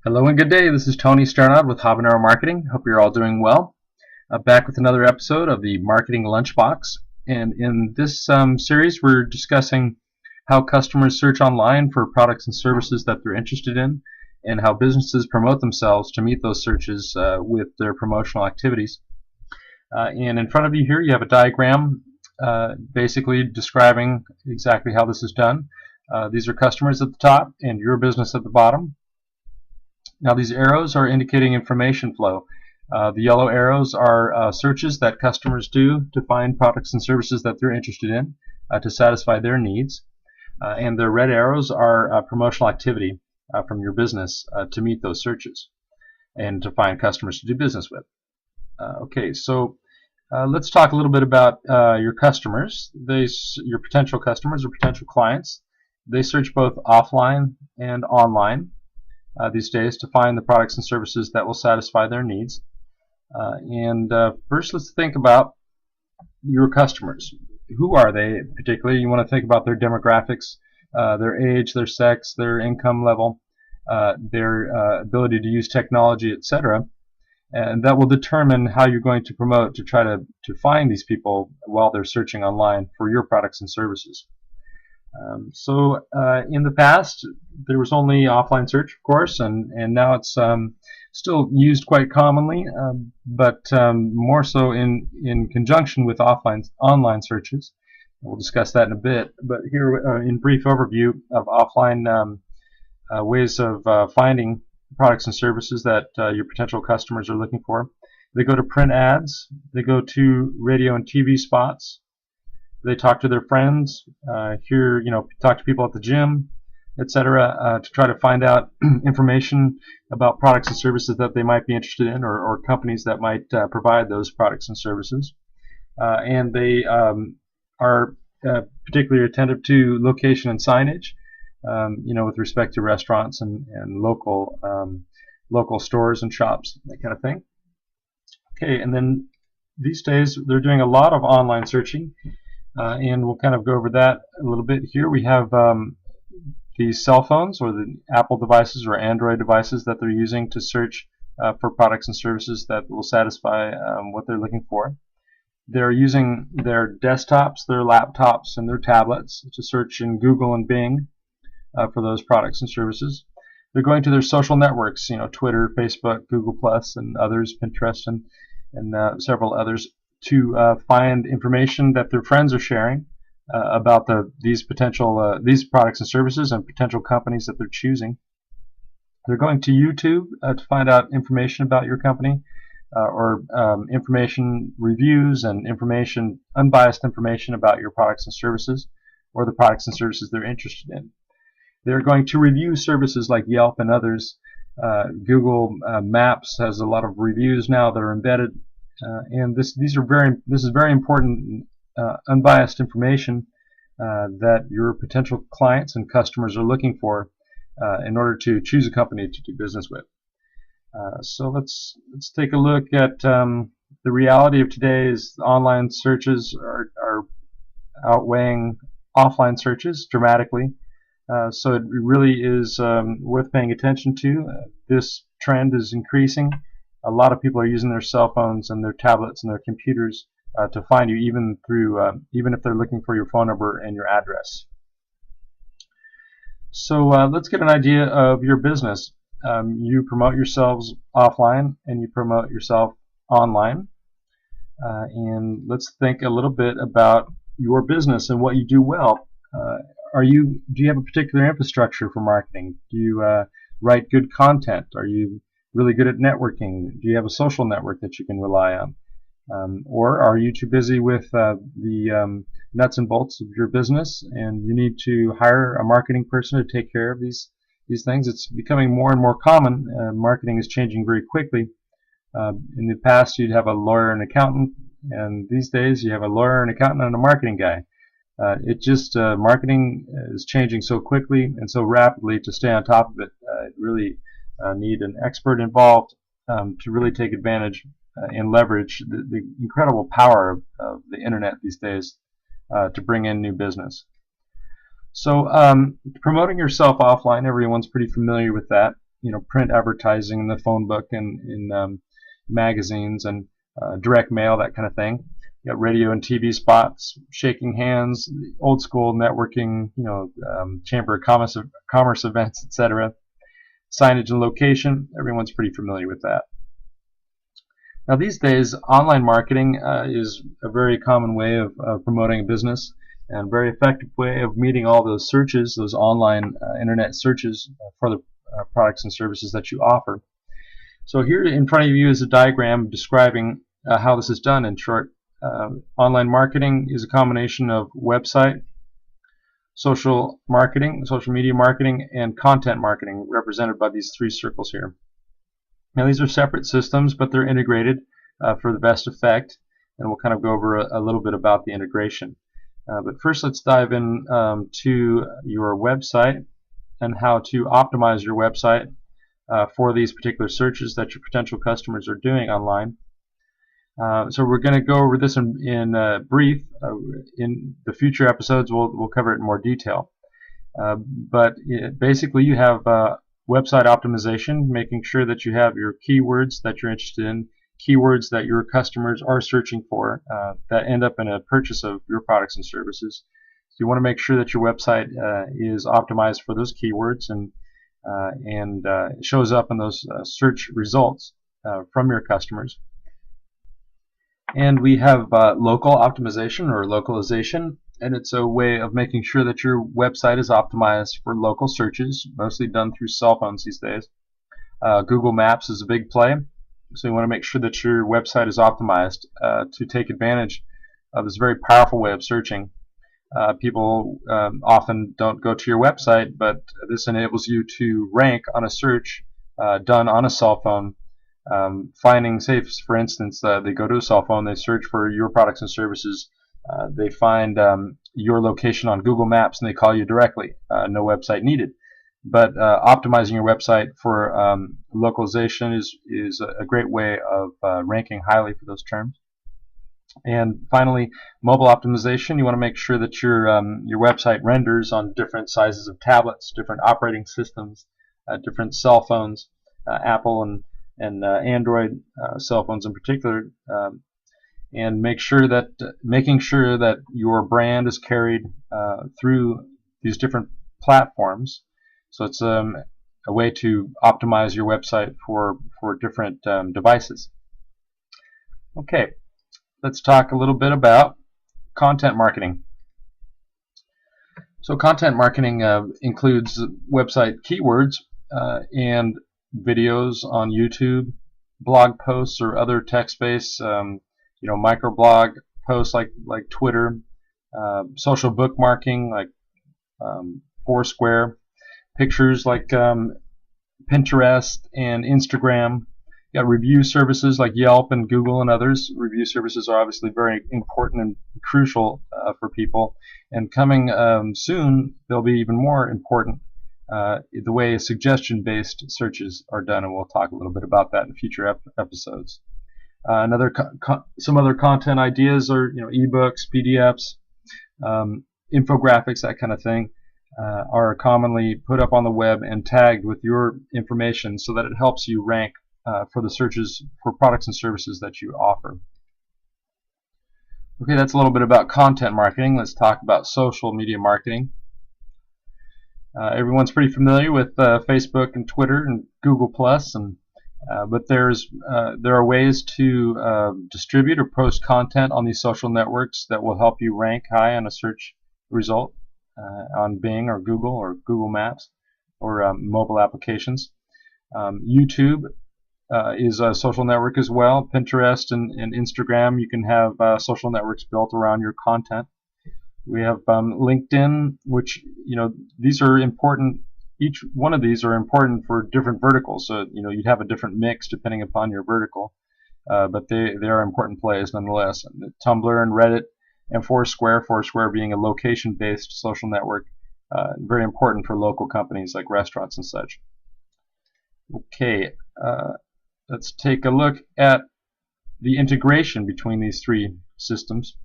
Hello and good day. This is Tony Starnod with Habanero Marketing. Hope you're all doing well. Back with another episode of the Marketing Lunchbox. And in this series, we're discussing how customers search online for products and services that they're interested in, and how businesses promote themselves to meet those searches with their promotional activities. And in front of you here, you have a diagram basically describing exactly how this is done. These are customers at the top and your business at the bottom. Now these arrows are indicating information flow. The yellow arrows are searches that customers do to find products and services that they're interested in to satisfy their needs. And the red arrows are promotional activity from your business to meet those searches and to find customers to do business with. Okay, so let's talk a little bit about your customers. Your potential customers or potential clients. They search both offline and online these days to find the products and services that will satisfy their needs. First, let's think about your customers. Who are they particularly? You want to think about their demographics, their age, their sex, their income level, their ability to use technology, etc. And that will determine how you're going to promote to try to find these people while they're searching online for your products and services. In the past, there was only offline search, of course, and now it's still used quite commonly, but more so in conjunction with online searches. We'll discuss that in a bit. But here, in brief overview of offline ways of finding products and services that your potential customers are looking for. They go to print ads. They go to radio and TV spots. They talk to their friends, talk to people at the gym, etc., to try to find out information about products and services that they might be interested in, or companies that might provide those products and services. And they are particularly attentive to location and signage, with respect to restaurants and local stores and shops, that kind of thing. Okay, and then these days they're doing a lot of online searching. And we'll kind of go over that a little bit here. We have these cell phones, or the Apple devices or Android devices that they're using to search for products and services that will satisfy what they're looking for. They're using their desktops, their laptops, and their tablets to search in Google and Bing for those products and services. They're going to their social networks, Twitter, Facebook, Google+, and others, Pinterest, and several others, to find information that their friends are sharing about these products and services and potential companies that they're choosing. They're going to YouTube to find out information about your company, or information reviews and unbiased information about your products and services, or the products and services they're interested in. They're going to review services like Yelp and others. Google Maps has a lot of reviews now that are embedded. And this is very important unbiased information that your potential clients and customers are looking for in order to choose a company to do business with. So let's take a look at the reality of today's online searches are outweighing offline searches dramatically. So it really is worth paying attention to. This trend is increasing. A lot of people are using their cell phones and their tablets and their computers to find you, even if they're looking for your phone number and your address. So let's get an idea of your business. You promote yourselves offline and you promote yourself online. And let's think a little bit about your business and what you do well. Do you have a particular infrastructure for marketing? Do you write good content? Are you really good at networking? Do you have a social network that you can rely on? Or are you too busy with the nuts and bolts of your business and you need to hire a marketing person to take care of these things? It's becoming more and more common. Marketing is changing very quickly. In the past, you'd have a lawyer and accountant, and these days you have a lawyer, an accountant, and a marketing guy. Marketing is changing so quickly and so rapidly. To stay on top of it, really need an expert involved to really take advantage and leverage the incredible power of the internet these days to bring in new business. So promoting yourself offline, everyone's pretty familiar with that. print advertising in the phone book and in magazines and direct mail, that kind of thing. You got radio and TV spots, shaking hands, old school networking, chamber of commerce events, etc. Signage and location, everyone's pretty familiar with that. Now these days, online marketing is a very common way of promoting a business and a very effective way of meeting all those searches, those online internet searches for the products and services that you offer. So here in front of you is a diagram describing how this is done in short. Online marketing is a combination of website, social marketing, social media marketing, and content marketing, represented by these three circles here. Now these are separate systems, but they're integrated for the best effect, and we'll kind of go over a little bit about the integration. But first let's dive in to your website and how to optimize your website for these particular searches that your potential customers are doing online. So we're going to go over this in brief. In the future episodes, we'll cover it in more detail. But basically, you have website optimization, making sure that you have your keywords that you're interested in, keywords that your customers are searching for that end up in a purchase of your products and services. So you want to make sure that your website is optimized for those keywords and shows up in those search results from your customers. And we have local optimization or localization, and it's a way of making sure that your website is optimized for local searches, mostly done through cell phones these days. Google Maps is a big play, so you want to make sure that your website is optimized to take advantage of this very powerful way of searching. People often don't go to your website, but this enables you to rank on a search done on a cell phone. Finding, say for instance, they go to a cell phone, they search for your products and services, they find your location on Google Maps and they call you directly. No website needed. But optimizing your website for localization is a great way of ranking highly for those terms. And finally, mobile optimization. You want to make sure that your website renders on different sizes of tablets, different operating systems, different cell phones, Apple and Android cell phones in particular, and making sure that your brand is carried through these different platforms. So it's a way to optimize your website for different devices. Okay, let's talk a little bit about content marketing. So content marketing includes website keywords and videos on YouTube, blog posts or other text-based, microblog posts like Twitter, social bookmarking like Foursquare, pictures like Pinterest and Instagram. You got review services like Yelp and Google and others. Review services are obviously very important and crucial for people, and coming soon they'll be even more important. The way suggestion-based searches are done, and we'll talk a little bit about that in future episodes. Some other content ideas are, ebooks, PDFs, infographics, that kind of thing, are commonly put up on the web and tagged with your information so that it helps you rank for the searches for products and services that you offer. Okay, that's a little bit about content marketing. Let's talk about social media marketing. Everyone's pretty familiar with Facebook and Twitter and Google Plus, but there are ways to distribute or post content on these social networks that will help you rank high on a search result on Bing or Google Maps or mobile applications. YouTube is a social network as well. Pinterest and Instagram, you can have social networks built around your content. We have LinkedIn, which, these are important. Each one of these are important for different verticals. So, you'd have a different mix depending upon your vertical, but they are important plays nonetheless. Tumblr and Reddit and Foursquare being a location-based social network, very important for local companies like restaurants and such. Okay, let's take a look at the integration between these three systems.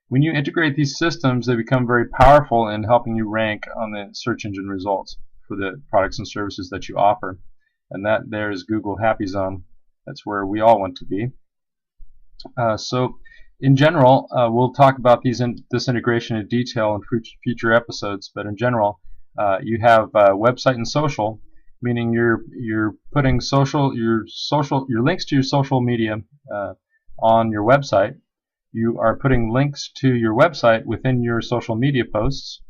When you integrate these systems, they become very powerful in helping you rank on the search engine results for the products and services that you offer. and that there is Google Happy Zone. That's where we all want to be. So in general, we'll talk about this integration in detail in future episodes, but in general, you have website and social, meaning you're putting your links to your social media on your website. You are putting links to your website within your social media posts.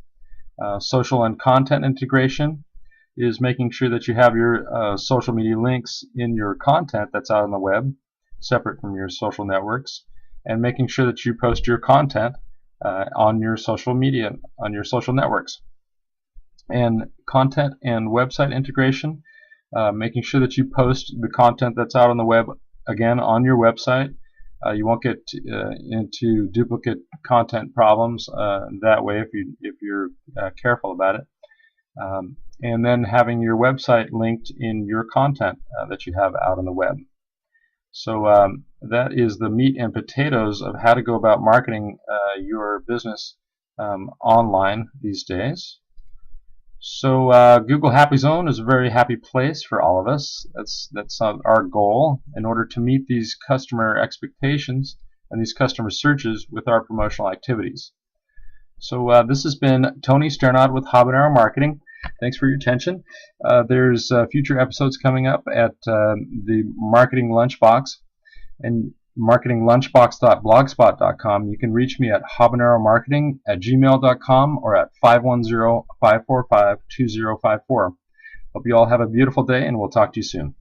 Social and content integration is making sure that you have your social media links in your content that's out on the web, separate from your social networks, and making sure that you post your content on your social media, on your social networks. And content and website integration, making sure that you post the content that's out on the web again on your website. You won't get into duplicate content problems that way if you're careful about it. And then having your website linked in your content that you have out on the web. So that is the meat and potatoes of how to go about marketing your business online these days. So Google Happy Zone is a very happy place for all of us. That's our goal in order to meet these customer expectations and these customer searches with our promotional activities. So this has been Tony Sternod with Habanero Marketing. Thanks for your attention. There's future episodes coming up at the Marketing Lunchbox and marketinglunchbox.blogspot.com. You can reach me at habaneromarketing@gmail.com or at 510-545-2054. Hope you all have a beautiful day, and we'll talk to you soon.